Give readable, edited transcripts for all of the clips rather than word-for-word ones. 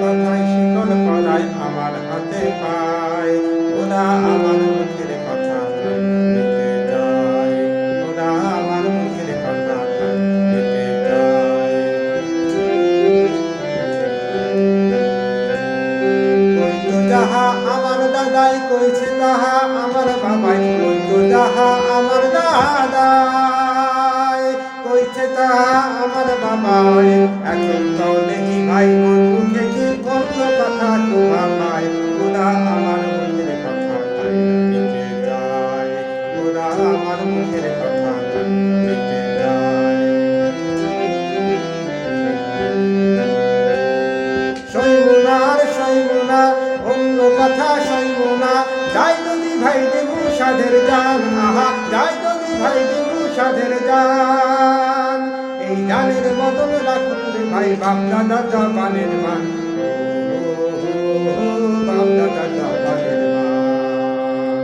কথায় শিকল পরায় আমার হাতে পায়। ওরা আমার মুখের কথা নিতে চায়, ওরা আমার মুখের কথা নিতে চায়। কইতো যাহা আমার দাদাই কইছে তাহা আমার বাবাই, কইতো যাহা আমার দাদাই কইছে তাহা আমার বাবাই। এখন তো দেখি ভাই মন মুখে কি অন্য কথা শোভা পায়। ওরা আমার মুখের কথা নিতে চায়, ওরা আমার মুখের কথা নিতে চায়। সইমুনার সইমুনা অন্য কথা সইমুনা, যাই যদি ভাই দেবু সাধের জান, আহা যাই যদি ভাই দেবু সাধের জান। এই জানের বদল রাখুন রে ভাই বাপ দাদা জবানের মান, বাপ দাদা জবানের মান।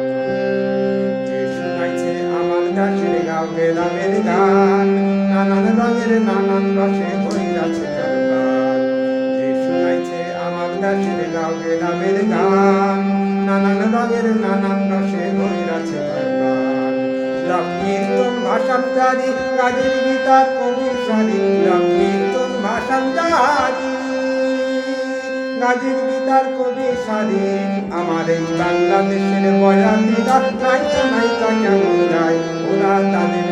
যে শুনাইছে আমার দাসের গাও গ্রামের গান, নানান রঙের নানান রসে ভৈরাছে দরবার। যে শুনাইছে আমার দাসের গাও গ্রামের গান, নানান রঙের নানান রসে ভৈরাছে দরবার। লব কীর্তন ভাষণ জারি কাজের গীতার কবি সারি, লব কীর্তন ভাষণ জারি গাজীর গীতার কবি সারি। আমার এই বাংলাদেশের বয়াতিরা নাইকা নাইকা কেমন যায়, ওরা তাদের